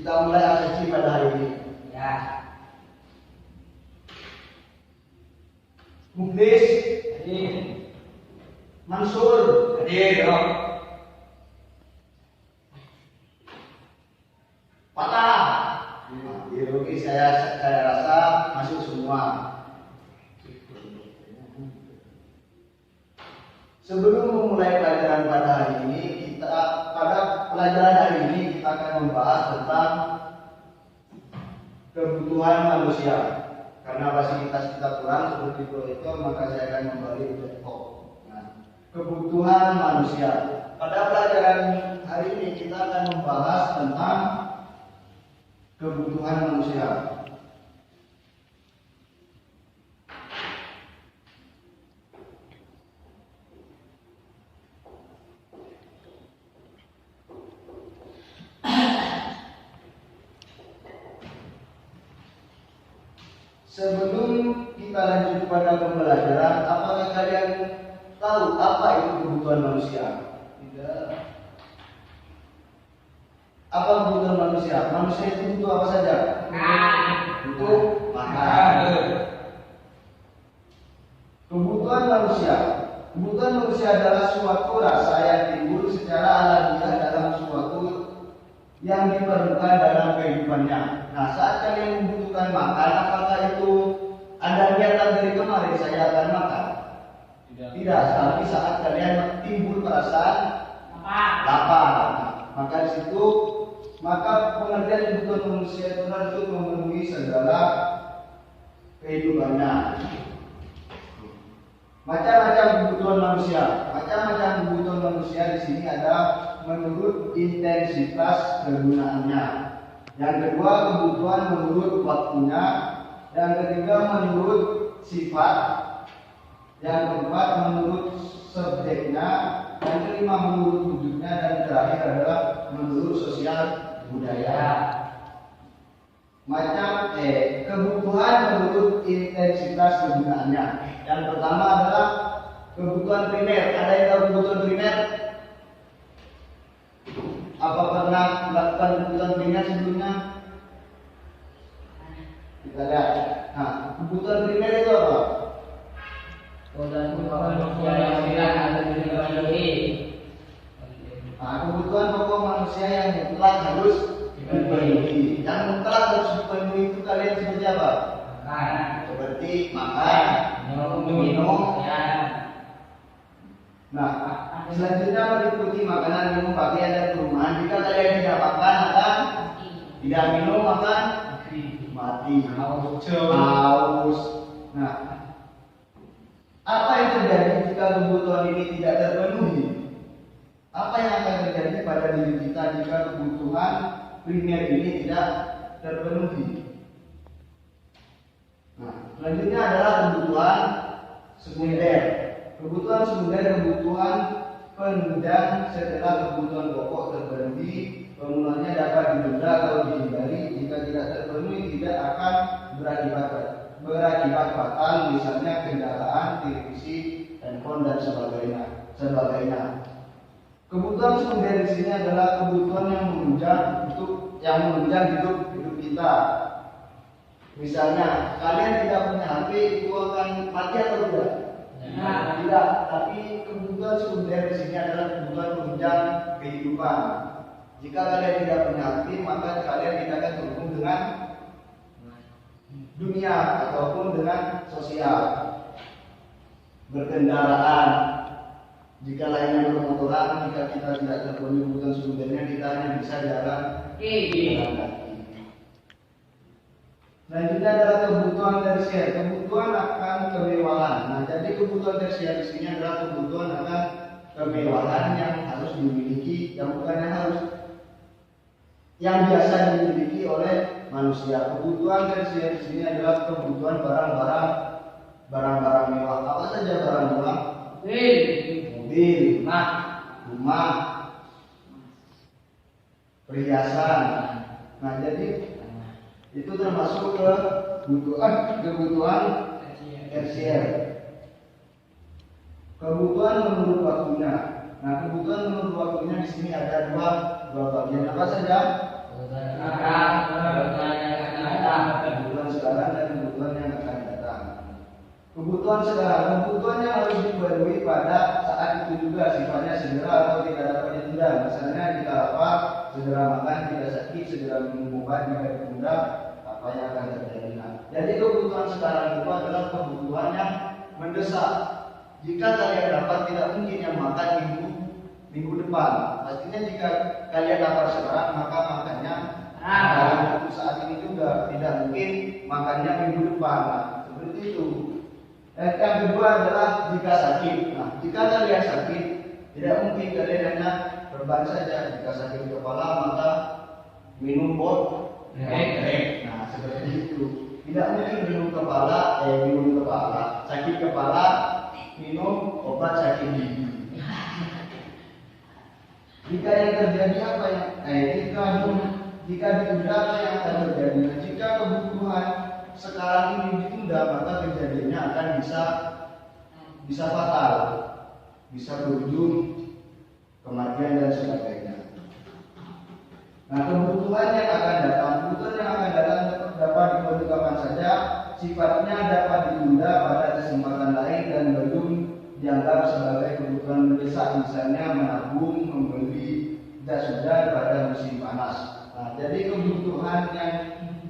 Kita mulai absensi pada hari ini. Ya. Muklis, Hadir. Mansur, Hadir, dong. Patah. Biologi saya rasa masuk semua. Sebelum memulai pelajaran pada hari ini, pada pelajaran hari ini kita akan membahas tentang kebutuhan manusia. Karena fasilitas kita kurang seperti proyektor, maka saya akan kembali ke laptop. Nah, kebutuhan manusia. Pada pelajaran hari ini kita akan membahas tentang kebutuhan manusia. Sebelum kita lanjut pada pembelajaran, apakah kalian tahu apa itu kebutuhan manusia? Tidak. Apa kebutuhan manusia? Manusia itu butuh apa saja? Butuh makan. Kebutuhan manusia. Kebutuhan manusia adalah suatu rasa yang timbul secara alamiah dalam suatu yang diperlukan dalam kehidupannya. Nah, saat kalian membutuhkan makan, apakah itu ada niatan dari kemarin saya akan makan? Tidak. Tapi saat kalian timbul perasaan lapar, maka di situ pengertian kebutuhan manusia itu untuk memenuhi segala kehidupannya. Macam-macam kebutuhan manusia. Macam-macam kebutuhan manusia di sini ada menurut intensitas kegunaannya. Yang kedua, kebutuhan menurut waktunya. Yang ketiga, menurut sifat. Yang keempat, menurut subjeknya. Yang kelima, menurut wujudnya. Dan terakhir adalah menurut sosial budaya. Kebutuhan menurut intensitas kegunaannya. Yang pertama adalah kebutuhan primer. Ada yang tahu kebutuhan primer? Apa pernah melakukan kebutuhan primer sebelumnya? Kita lihat. Nah, kebutuhan primer itu apa? Kebutuhan manusia yang tidak ada di biologi. Nah, kebutuhan pokok manusia yang mutlak harus dipenuhi. Yang mutlak harus dipenuhi itu kalian seperti apa? Makan. Seperti makan, minum. Ya. Nah, selanjutnya meliputi makanan, minum, pakaian, dan perumahan. Jika kalian tidak makan, akan tidak minum, akan mati. Haus. Nah, apa yang terjadi jika kebutuhan ini tidak terpenuhi? Apa yang akan terjadi pada diri kita jika kebutuhan primer ini tidak terpenuhi? Nah, selanjutnya adalah kebutuhan sekunder. Kebutuhan sekunder, kebutuhan penunjang setelah kebutuhan pokok terpenuhi. Penggunaannya dapat ditunda atau dihindari. Jika tidak terpenuhi, tidak akan berakibat fatal, misalnya kendaraan, televisi, handphone, dan sebagainya. Kebutuhan sekunder di sini adalah kebutuhan yang menunjang hidup kita. Misalnya, kalian tidak punya HP, itu akan mati atau tidak? Nah, tidak. Tapi kebutuhan sekunder di sini adalah kebutuhan penunjang kehidupan. Jika kalian tidak punya HP, maka kalian tidak akan terhubung dengan dunia ataupun dengan sosial. Berkendaraan. Jika lainnya bermotoran, jika kita tidak terpenuhi kebutuhan sekundernya, kita hanya bisa jalan kaki. Selanjutnya adalah kebutuhan tersier, kebutuhan akan kemewahan. Nah, jadi kebutuhan tersier di sini adalah kebutuhan akan kemewahan yang harus dimiliki, yang biasa dimiliki oleh manusia. Kebutuhan tersier di sini adalah kebutuhan barang-barang mewah. Apa saja barang mewah? Mobil, rumah, perhiasan. Nah, jadi itu termasuk kebutuhan tersier. Kebutuhan menurut waktunya. Nah, kebutuhan menurut waktunya di sini ada dua bagian. Apa saja? Kebutuhan sekarang, kebutuhan yang akan datang. Kebutuhan sekarang dan kebutuhan yang akan datang. Kebutuhan sekarang, kebutuhan yang harus dipenuhi pada saat itu juga sifatnya segera atau tidak dapat ditunda. Misalnya jika apa, segera makan, tidak sakit, segera minum obat, jika ditunda, apa yang akan terjadi. Nah, jadi kebutuhan sekarang itu adalah kebutuhan yang mendesak. Jika kalian dapat, tidak mungkin yang makan minggu depan. Pastinya jika kalian dapat sekarang, maka makannya dalam waktu saat ini juga. Tidak mungkin makannya minggu depan. Nah, seperti itu. Yang kedua adalah jika sakit. Nah, jika kalian sakit, tidak mungkin kalian hanya berbahan saja. Jika sakit kepala, maka minum Nah, seperti itu. Tidak mungkin minum kepala, sakit kepala, minum obat sakit gigi. Jika yang terjadi apa yang jika ditunda apa yang akan terjadi? Nah, jika kebutuhan sekarang ini ditunda, maka kejadiannya akan bisa fatal, bisa berujung kematian dan sebagainya. Nah, kebutuhan yang akan datang dapat dipenuhi kapan saja, sifatnya dapat ditunda pada kesempatan lain dan belum dianggap sebagai kebutuhan mendesak, misalnya menabung, membeli jas hujan pada musim panas. Nah, jadi kebutuhan yang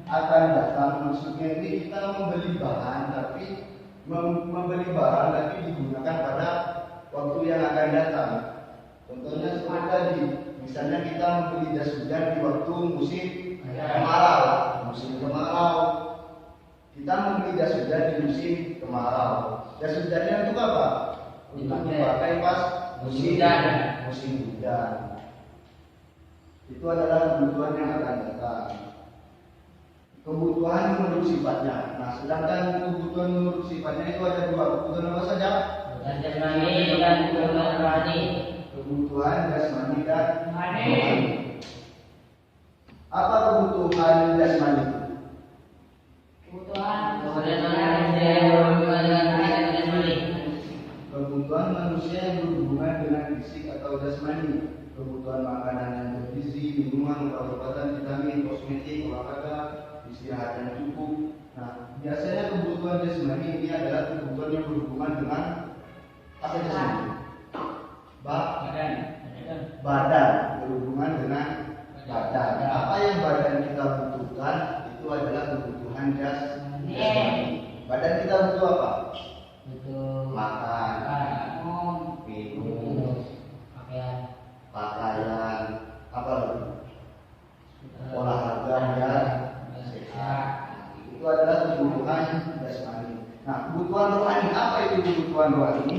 akan datang maksudnya ini kita membeli bahan tapi digunakan pada waktu yang akan datang. Contohnya seperti tadi, misalnya kita membeli jas hujan di waktu musim kemarau. Kita membeli jas hujan di musim kemarau. Jas hujannya untuk apa? Untuk dipakai pas musim hujan. Itu adalah kebutuhan yang akan datang. Kebutuhan menurut sifatnya. Nah, sedangkan kebutuhan menurut sifatnya itu ada dua. Kebutuhan apa saja? Kebutuhan jasmani dan kebutuhan rohani. Kebutuhan jasmani dan rohani. Apa kebutuhan jasmani? Kebutuhan manusia yang berhubungan dengan fisik dan jasmani. Kebutuhan manusia yang berhubungan dengan fisik atau jasmani. Kebutuhan makanan yang bergizi, minuman, obat-obatan, vitamin, kosmetik, olahraga, istirahat yang cukup. Nah, biasanya kebutuhan jasmani ini adalah kebutuhan yang berhubungan dengan apa jasmani? Badan, berhubungan dengan badan. Apa yang badan kita butuhkan itu adalah kebutuhan jasmani. Badan kita butuh apa? Butuh Makan, minum, pakaian, apa lagi? Olahraga dan sehat. Itu adalah kebutuhan jasmani. Nah, kebutuhan rohani, apa itu kebutuhan rohani?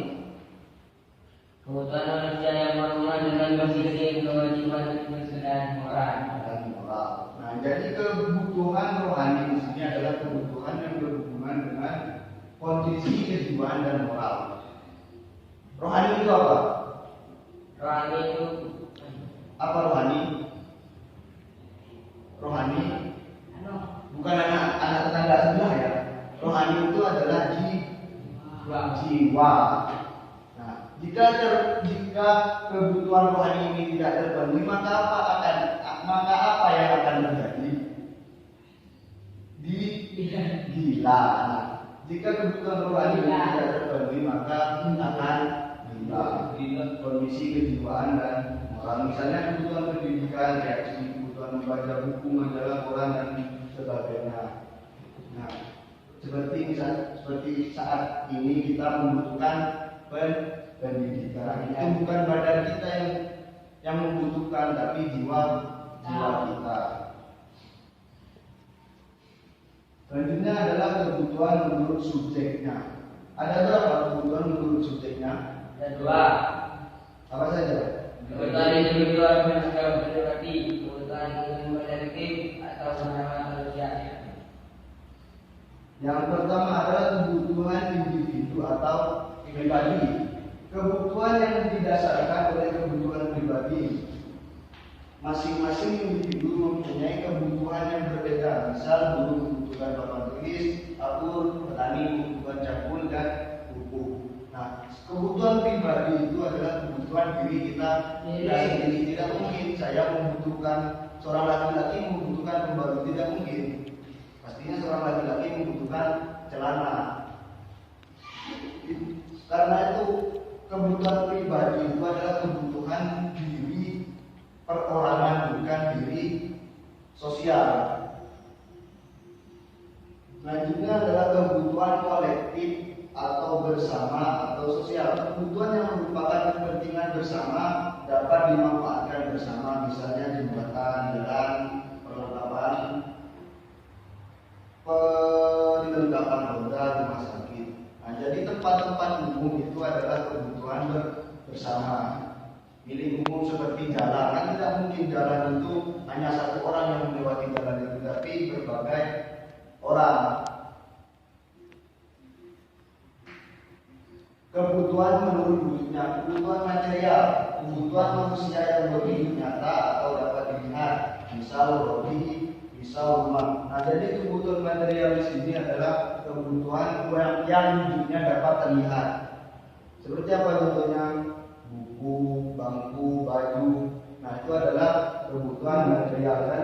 Kebutuhan manusia yang berhubungan dengan berpikir, kewajiban, dan moral. Nah, jadi kebutuhan rohani di sini adalah kebutuhan yang berhubungan dengan kondisi kejiwaan dan moral. Rohani itu apa? Rohani itu Apa rohani? Rohani bukan anak tetangga sebelah ya. Rohani itu adalah jiwa. Nah, jika kebutuhan rohani ini tidak terpenuhi, maka apa yang akan terjadi? Gila. Nah, jika kebutuhan rohani ini tidak terpenuhi, maka akan gila. Kondisi kejiwaan dan moral. Misalnya kebutuhan pendidikan, reaksi, kebutuhan membaca buku, majalah, koran dan sebagainya. Nah, seperti saat ini kita membutuhkan pendidikan. Itu bukan badan kita yang membutuhkan, tapi jiwa kita. Selanjutnya adalah kebutuhan menurut subjeknya. Ada berapa kebutuhan menurut subjeknya? Ada dua. Apa saja? Kebutuhan individual dan pribadi, kebutuhan kolektif atau bersama manusia. Yang pertama adalah kebutuhan individu atau pribadi. Kebutuhan yang didasarkan oleh kebutuhan pribadi. Masing-masing individu mempunyai kebutuhan yang berbeda. Misal guru membutuhkan papan tulis, atur, petani membutuhkan cakul dan pupuk. Nah, kebutuhan pribadi itu adalah kebutuhan diri kita sendiri. Tidak mungkin saya membutuhkan membutuhkan seorang laki-laki membutuhkan pembalut, tidak mungkin. Pastinya seorang laki-laki membutuhkan celana. Karena itu kebutuhan pribadi itu adalah kebutuhan diri perorangan, bukan diri sosial. Selanjutnya adalah kebutuhan kolektif atau bersama atau sosial. Kebutuhan yang merupakan kepentingan bersama dapat dimanfaatkan bersama, misalnya jembatan, jalan, perlengkapan roda, rumah sakit. Nah, jadi tempat-tempat umum itu adalah kebutuhan bersama. Milik umum seperti jalan, kan tidak mungkin jalan itu hanya satu orang yang melewati jalan itu, tapi berbagai orang. Kebutuhan menurut wujudnya, kebutuhan material, kebutuhan manusia yang berwujud nyata atau dapat dilihat, misal roti, misal rumah. Nah, jadi kebutuhan material di sini adalah kebutuhan yang wujudnya dapat terlihat. Seperti apa contohnya? Buku, bangku, baju. Nah, itu adalah kebutuhan material. Dan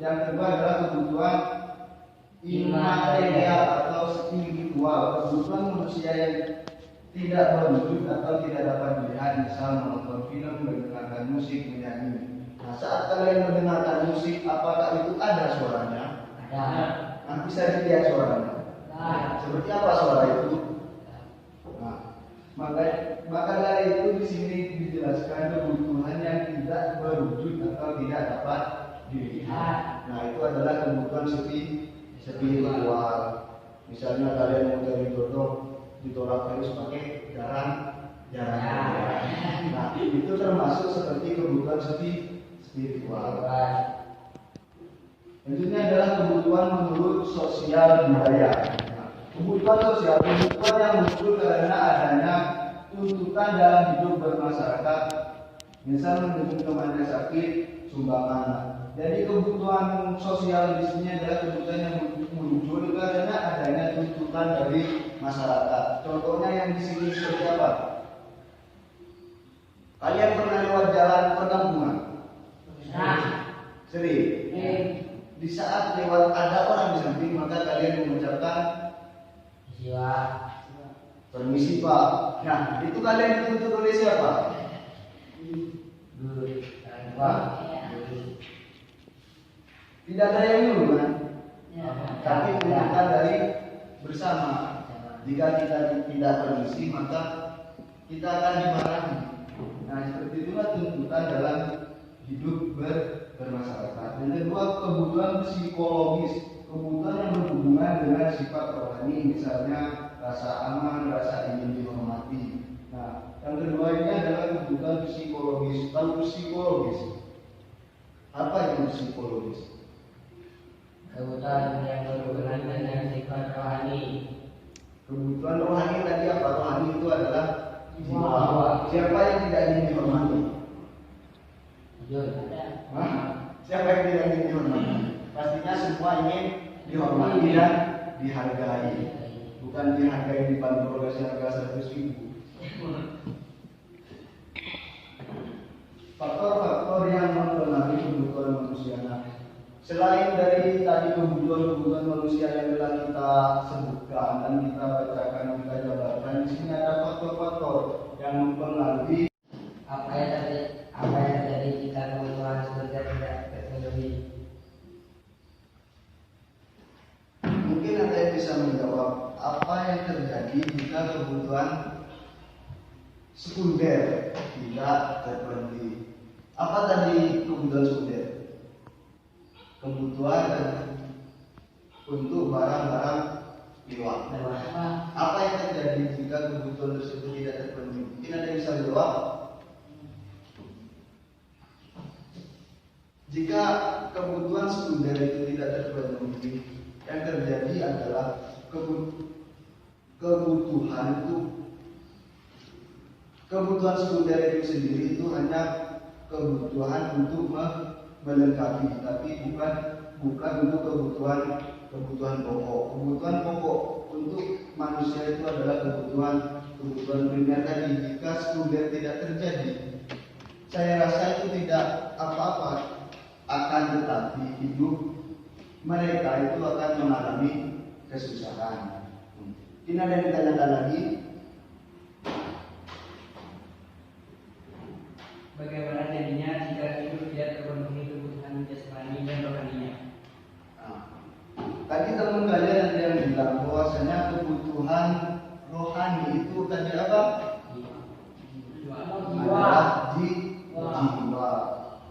yang kedua adalah kebutuhan imaterial atau spiritual, kebutuhan manusia yang tidak berwujud atau tidak dapat dilihat, misal menonton film, mendengarkan musik, menyanyi. Nah, saat kalian mendengarkan musik, apakah itu ada suaranya? Ada. Nah, bisa dilihat suaranya. Nah, seperti apa suara itu? Nah, maka dari itu di sini dijelaskan kebutuhan yang tidak berwujud atau tidak dapat dilihat. Nah, itu adalah kebutuhan spiritual. Misalnya kalian mau cari jodoh, ditolak terus pakai jarang. Nah, itu termasuk seperti kebutuhan spiritual. Selanjutnya adalah kebutuhan menurut sosial budaya. Nah, kebutuhan sosial, kebutuhan yang muncul karena adanya tuntutan dalam hidup bermasyarakat. Misal mendukung temannya sakit, sumbangan. Jadi kebutuhan sosial di sini adalah kebutuhan yang muncul karena adanya tuntutan dari masyarakat. Contohnya yang di sini seperti apa? Kalian pernah lewat jalan perkampungan? Sering. Di saat lewat ada orang di samping, maka kalian mengucapkan permisi Pak. Nah, itu kalian dituntut oleh siapa? Tidak ada yang nyuruh kan? Tapi tuntutan dari bersama. Jika kita tidak permisi, maka kita akan dimarahi. Nah, seperti itulah tuntutan dalam hidup bermasyarakat. Yang kedua, kebutuhan psikologis, kebutuhan yang berhubungan dengan sifat rohani, misalnya rasa aman, rasa ingin dihormati. Nah, yang kedua ini adalah kebutuhan psikologis. Tahu psikologis? Apa itu psikologis? kebutuhan yang berhubungan dengan sifat rohani. Kebutuhan rohani tadi apa? Rohani itu adalah jiwa. Siapa yang tidak ingin dihormati? Hah? Siapa yang tidak ingin dihormati? Pastinya semua ingin dihormati dan dihargai. Bukan dihargai di bandrol harga 100.000. Faktor-faktor yang mempengaruhi kebutuhan manusia. Selain dari tadi kebutuhan manusia yang telah kita sebutkan dan kita bacakan, kita jabarkan, di sini ada faktor-faktor yang mempengaruhi apa yang terjadi jika kebutuhan surga tidak terpenuhi. Mungkin ada yang bisa menjawab apa yang terjadi jika kebutuhan sekunder tidak terpenuhi. Apa tadi kebutuhan sekunder? Kebutuhan untuk barang-barang mewah. Apa yang terjadi jika kebutuhan tersebut tidak terpenuhi? Mungkin ada yang bisa menjawab. Jika kebutuhan sekunder itu tidak terpenuhi, yang terjadi adalah kebutuhan sekunder itu sendiri itu hanya kebutuhan untuk melengkapi, tapi bukan untuk kebutuhan pokok. Kebutuhan pokok untuk manusia itu adalah kebutuhan primer tadi. Jika sekunder tidak terjadi, saya rasa itu tidak apa-apa. akan tetapi hidup mereka itu akan mengalami kesusahan. Ini ada yang ditanyakan lagi. Bagaimana jadinya jika hidup tidak terpenuhi kebutuhan jasmani dan rohaninya? Nah, tadi teman kalian ada yang bilang bahwasanya kebutuhan rohani itu tadi apa? Adalah jiwa.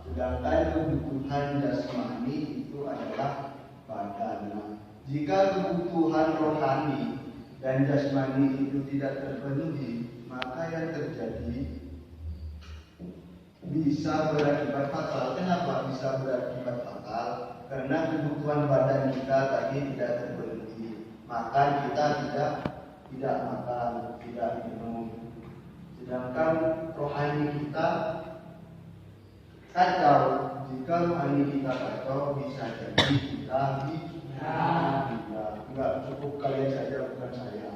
Sedangkan kebutuhan jasmani itu adalah badan. Nah, jika kebutuhan rohani dan jasmani itu tidak terpenuhi, maka yang terjadi bisa berakibat fatal. Kenapa bisa berakibat fatal? Karena kebutuhan badan kita tadi tidak terpenuhi, maka kita tidak makan, tidak minum. Sedangkan rohani kita kacau. Jika rohani kita kacau, bisa jadi kita tidak cukup kalian saja, bukan saya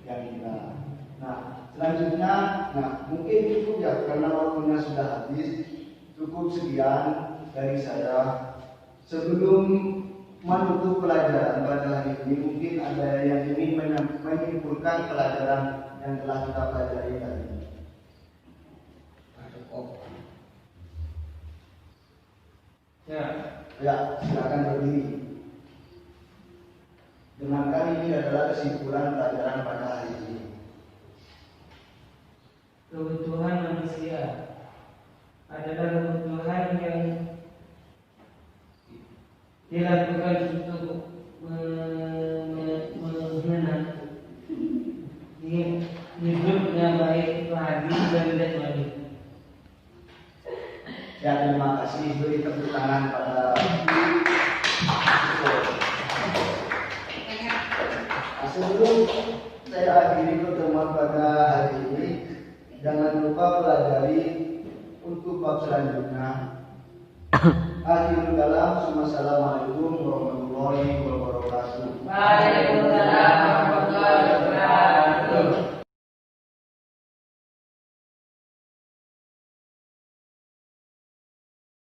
yang gila. Nah, selanjutnya, mungkin cukup ya karena waktunya sudah habis. Cukup sekian dari saya. Sebelum menutup pelajaran pada hari ini, mungkin ada yang ingin menyimpulkan pelajaran yang telah kita pelajari tadi. Ya, silakan berdiri. Dengarkan, ini adalah kesimpulan pelajaran pada hari ini. Kebutuhan manusia adalah kebutuhan yang dilakukan untuk mengenang hidupnya baik rohani dan jasmani. Ya, terima kasih. Beri tepuk tangan pada sebelum saya akhiri pertemuan pada hari ini, jangan lupa pelajari untuk bab selanjutnya. Akhirul kalam, wassalamualaikum warahmatullahi wabarakatuh.